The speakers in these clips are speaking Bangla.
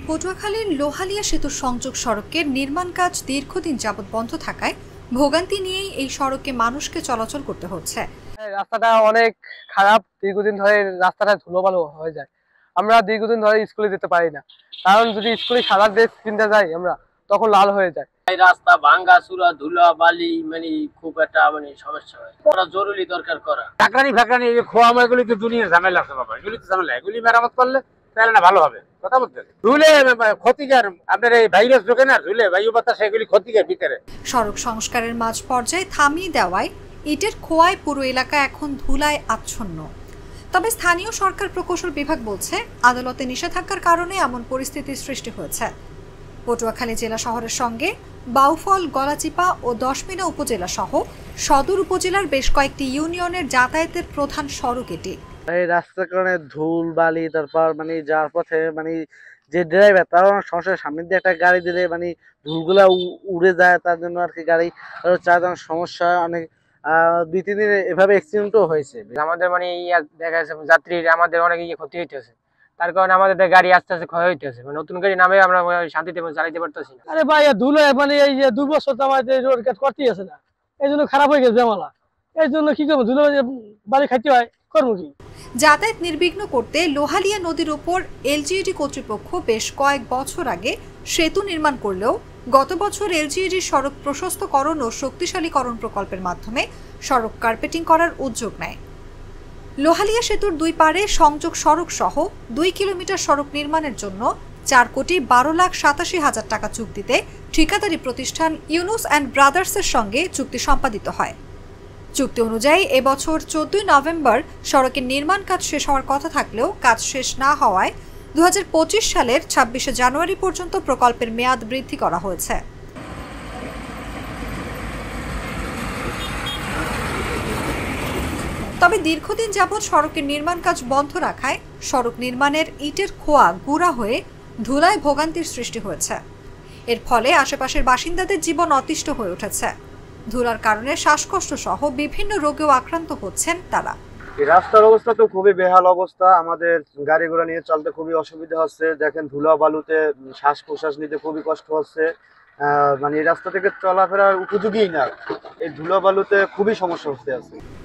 পটুয়াখালীর লোহালিয়া সেতু সংযোগ সড়কের নির্মাণ কাজ দীর্ঘদিন যাবৎ বন্ধ থাকায় ভোগান্তি নিয়েই এই সড়কে মানুষকে চলাচল করতে হচ্ছে। রাস্তাটা অনেক খারাপ, দীর্ঘদিন ধরে রাস্তাটা ধুলোবালু হয়ে যায়। আমরা দীর্ঘদিন ধরে স্কুলে যেতে পারি না, কারণ যদি স্কুলে সাদা ড্রেস কিনতে যাই আমরা তখন লাল হয়ে যায়। এই রাস্তা ভাঙ্গা চূড়া ধুলা বালি খুব একটা সমস্যা হয়, ওরা জরুরি দরকার করা। ফাঁকরানি খোয়া এগুলি তো দুনিয়ার ঝামেলা আছে বাবা, এগুলি তো ঝামেলা, এগুলি মেরামত করলে তাহলে না ভালো হবে। কথা বলতে ধুলে ক্ষতিকার, আপনার এই ভাইরাস ঢোকে না, ধুলে বায়ু বাতাস এগুলি ক্ষতিকার ভিতরে। সড়ক সংস্কারের মাঝ পর্যায়ে থামিয়ে দেওয়ায় ইটের খোয়ায় পুরো এলাকা এখন ধুলায় আচ্ছন্ন। তবে স্থানীয় সরকার প্রকৌশল বিভাগ বলছে আদালতে নিষেধাজ্ঞার কারণে এমন পরিস্থিতির সৃষ্টি হয়েছে। পটুয়াখালী জেলা শহরের সঙ্গে বাউফল, গলাচিপা ও দশমিনা উপজেলা সহ সদর উপজেলার বেশ কয়েকটি ইউনিয়নের যাতায়াতের প্রধান সড়ক এটি। এই রাস্তার কারণে ধুল বালি, তারপর যার পথে যে ড্রাইভার তার সমস্যার সামনে দিয়ে একটা গাড়ি দিলে ধুলগুলা উড়ে যায়, তার জন্য আর কি গাড়ি চালানোর সমস্যা অনেক। 2-3 দিন এভাবে অ্যাক্সিডেন্টও হয়েছে। আমাদের দেখা যাচ্ছে যাত্রীর আমাদের অনেক ক্ষতি হইতেছে, তার কারণে আমাদের গাড়ি আস্তে আস্তে ক্ষয় হইতেছে, নতুন গাড়ি নামে আমরা শান্তিতে চালাইতে পারতেছি না। আরে ভাই ধুলো এই যে 2 বছর তো আমাদের রোড কাজ করতেই আছে না, এই জন্য খারাপ হয়ে গেছে জামালা। এই জন্য কি করবো, ধুলো বাড়ি খাইতে হয়, করবো কি? যাতায়াত নির্বিঘ্ন করতে লোহালিয়া নদীর উপর এলজিইডি কর্তৃপক্ষ বেশ কয়েক বছর আগে সেতু নির্মাণ করলেও গত বছর এলজিইডির সড়ক প্রশস্তকরণ ও শক্তিশালীকরণ প্রকল্পের মাধ্যমে সড়ক কার্পেটিং করার উদ্যোগ নেয়। লোহালিয়া সেতুর 2 পারে সংযোগ সড়ক সহ 2 কিলোমিটার সড়ক নির্মাণের জন্য 4,12,87,000 টাকা চুক্তিতে ঠিকাদারি প্রতিষ্ঠান ইউনুস অ্যান্ড ব্রাদার্সের সঙ্গে চুক্তি সম্পাদিত হয়। চুক্তি অনুযায়ী এবছর 14 নভেম্বর সড়কের নির্মাণ কাজ শেষ হওয়ার কথা থাকলেও কাজ শেষ না হওয়ায় 2025 সালের 26 জানুয়ারি পর্যন্ত প্রকল্পের মেয়াদ বৃদ্ধি করা হয়েছে। তবে দীর্ঘদিন যাবৎ সড়কের নির্মাণ কাজ বন্ধ রাখায় সড়ক নির্মাণের ইটের খোয়া গুঁড়া হয়ে ধুলায় ভোগান্তির সৃষ্টি হয়েছে। এর ফলে আশেপাশের বাসিন্দাদের জীবন অতিষ্ঠ হয়ে উঠেছে। ধুলার কারণে শ্বাসকষ্ট সহ বিভিন্ন রোগেও আক্রান্ত হচ্ছেন তারা। এই রাস্তার অবস্থা তো খুবই বেহাল অবস্থা, আমাদের গাড়ি ঘোড়া নিয়ে চলতে খুবই অসুবিধা হচ্ছে। দেখেন ধুলা বালুতে শ্বাস প্রশ্বাস নিতে খুবই কষ্ট হচ্ছে। এই রাস্তা থেকে চলাফেরার উপযোগী না, এই ধুলা বালুতে খুবই সমস্যা হচ্ছে।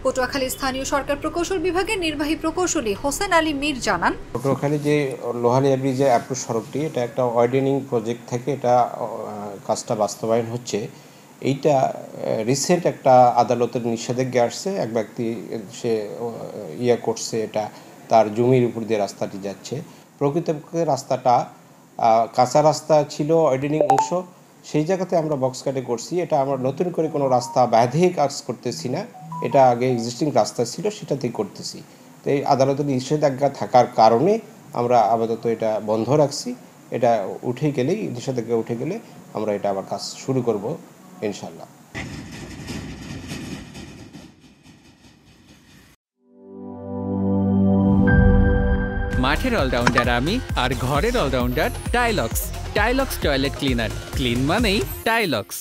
পটুয়াখালী স্থানীয় সরকার প্রকৌশল বিভাগের নির্বাহী প্রকৌশলী হোসেন আলী মীর জানান, পটুয়াখালী যে লোহালিয়া ব্রিজের অ্যাপ্রোচ সড়কটি, এটা একটা ওয়াইডেনিং প্রজেক্ট থেকে এটা কাজটা বাস্তবায়ন হচ্ছে। এইটা রিসেন্ট একটা আদালতের নিষেধাজ্ঞা আসছে, এক ব্যক্তি সে করছে, এটা তার জমির উপর দিয়ে রাস্তাটি যাচ্ছে। প্রকৃতপক্ষে রাস্তাটা কাঁচা রাস্তা ছিল, ওয়াইডেনিং অংশ, সেই জায়গাতে আমরা বক্স কাটে করছি। এটা আমরা নতুন করে কোনো রাস্তা বাঁধে কাজ করতেছি না, এটা আগে এক্সিস্টিং রাস্তা ছিল সেটাতেই করতেছি। তো এই আদালতের নিষেধাজ্ঞা থাকার কারণে আমরা আপাতত এটা বন্ধ রাখছি। এটা উঠে গেলেই, নিষেধাজ্ঞা উঠে গেলে আমরা এটা আবার কাজ শুরু করব ইনশাল্লাহ। মাঠের অলরাউন্ডার আমি, আর ঘরের allrounder Tilex. Tilex toilet cleaner, clean মানেই টাইলক্স।